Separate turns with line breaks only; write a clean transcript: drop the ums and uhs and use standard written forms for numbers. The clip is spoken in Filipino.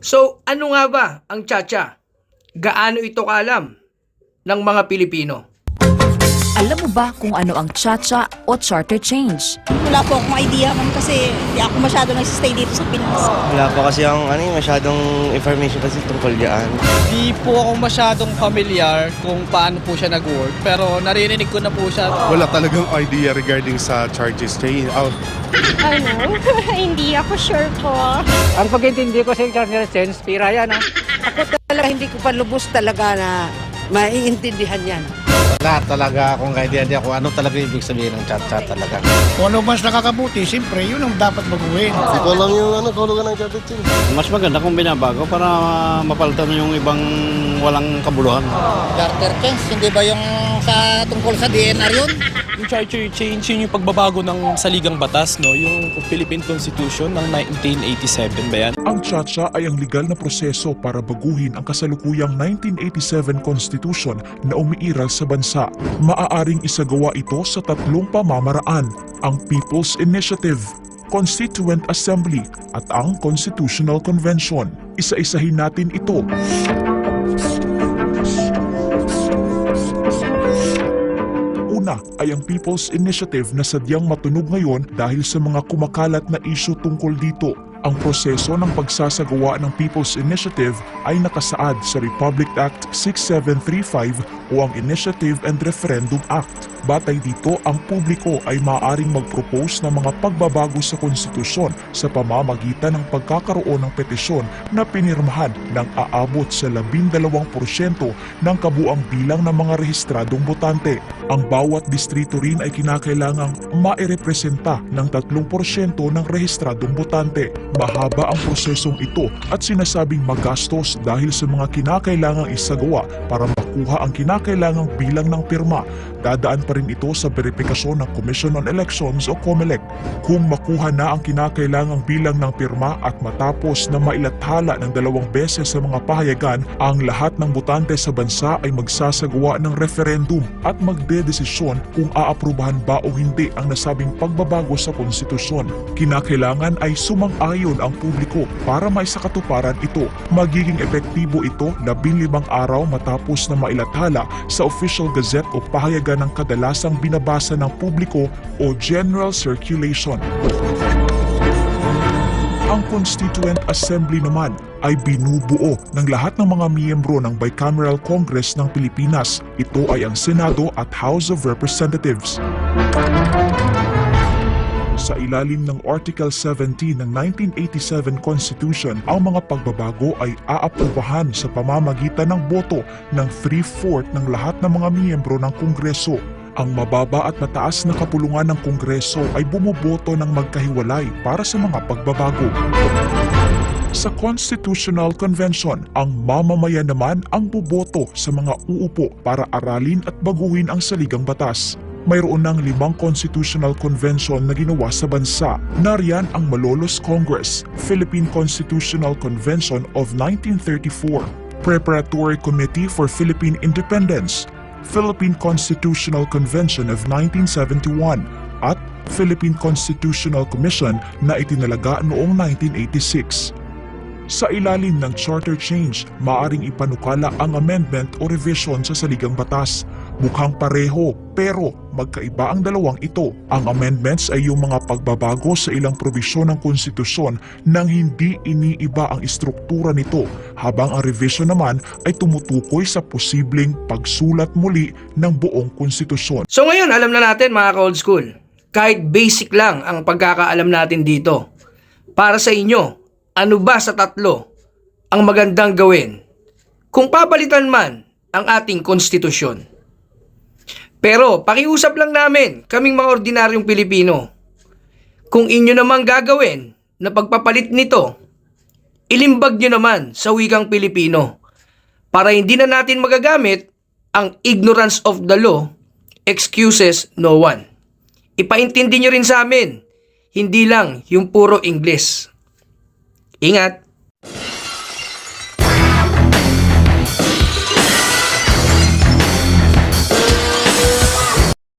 So, ano nga ba ang Cha-Cha? Gaano ito kaalam ng mga Pilipino?
Alam mo ba kung ano ang Cha-Cha o Charter Change?
Wala po akong idea man kasi hindi ako masyado nagsistay dito sa Pinas.
Wala pa kasi masyadong information kasi tungkol diyan.
Di po ako masyadong familiar kung paano po siya nag-work, pero naririnig ko na po siya.
Wala talagang idea regarding sa charges change.
Ano? Hindi ako sure po.
Ang pag-intindi ko sa charter change, pira yan.
Ako talaga hindi ko pa lubos talaga na maiintindihan yan.
Wala talaga akong idea kung ano talaga ibig sabihin ng Cha-Cha talaga.
Kung ano mas nakakabuti, siyempre yun ang dapat baguhin.
Ikaw lang yung kahulugan ng charges change.
Mas maganda kung binabago para mapalitan yung ibang walang kabuluhan.
Charter change, hindi ba yung sa tungkol sa DNR yun?
Yung charter change, yun yung pagbabago ng saligang batas, no? Yung Philippine Constitution ng 1987 ba yan?
Ang Cha-Cha ay ang legal na proseso para baguhin ang kasalukuyang 1987 Constitution na umiiral sa bansa. Maaaring isagawa ito sa tatlong pamamaraan: ang People's Initiative, Constituent Assembly at ang Constitutional Convention. Isa-isahin natin ito. Una ay ang People's Initiative na sadyang matunog ngayon dahil sa mga kumakalat na isyu tungkol dito. Ang proseso ng pagsasagawa ng People's Initiative ay nakasaad sa Republic Act 6735 o ang Initiative and Referendum Act. Batay dito, ang publiko ay maaaring mag-propose ng mga pagbabago sa konstitusyon sa pamamagitan ng pagkakaroon ng petisyon na pinirmahan ng aabot sa 12% ng kabuang bilang ng mga rehistradong botante. Ang bawat distrito rin ay kinakailangang mairepresenta ng 3% ng rehistradong botante. Mahaba ang prosesong ito at sinasabing magastos dahil sa mga kinakailangang isagawa para makuha ang kinakailangang bilang ng pirma. Dadaan pa rin ito sa verifikasyon ng Commission on Elections o COMELEC. Kung makuha na ang kinakailangang bilang ng pirma at matapos na mailathala ng 2 beses sa mga pahayagan, ang lahat ng botante sa bansa ay magsasagawa ng referendum at magdedesisyon kung aaprubahan ba o hindi ang nasabing pagbabago sa konstitusyon. Kinakailangan ay sumang-ayon ang publiko para maisakatuparan ito. Magiging epektibo ito 15 araw matapos na mailathala sa Official Gazette o pahayagan ng kadalasang binabasa ng publiko o general circulation. Ang Constituent Assembly naman ay binubuo ng lahat ng mga miyembro ng Bicameral Congress ng Pilipinas. Ito ay ang Senado at House of Representatives. Sa ilalim ng Article 17 ng 1987 Constitution, ang mga pagbabago ay aaprubahan sa pamamagitan ng boto ng 3/4 ng lahat ng mga miyembro ng Kongreso. Ang mababa at mataas na kapulungan ng Kongreso ay bumoboto ng magkahiwalay para sa mga pagbabago. Sa Constitutional Convention, ang mamamayan naman ang boboto sa mga uupo para aralin at baguhin ang saligang batas. Mayroon ng 5 Constitutional Convention na ginawa sa bansa. Nariyan ang Malolos Congress, Philippine Constitutional Convention of 1934, Preparatory Committee for Philippine Independence, Philippine Constitutional Convention of 1971, at Philippine Constitutional Commission na itinalaga noong 1986. Sa ilalim ng Charter Change, maaring ipanukala ang amendment o revision sa saligang batas. Mukhang pareho pero magkaiba ang dalawang ito. Ang amendments ay yung mga pagbabago sa ilang probisyon ng konstitusyon nang hindi iniiba ang istruktura nito, habang ang revision naman ay tumutukoy sa posibleng pagsulat muli ng buong konstitusyon.
So ngayon, alam na natin mga ka-old school, kahit basic lang ang pagkakaalam natin dito. Para sa inyo, ano ba sa tatlo ang magandang gawin kung papalitan man ang ating konstitusyon? Pero pakiusap lang namin, kaming mga ordinaryong Pilipino, kung inyo namang gagawin na pagpapalit nito, ilimbag nyo naman sa wikang Pilipino para hindi na natin magagamit ang ignorance of the law excuses no one. Ipaintindi nyo rin sa amin, hindi lang yung puro English. Ingat!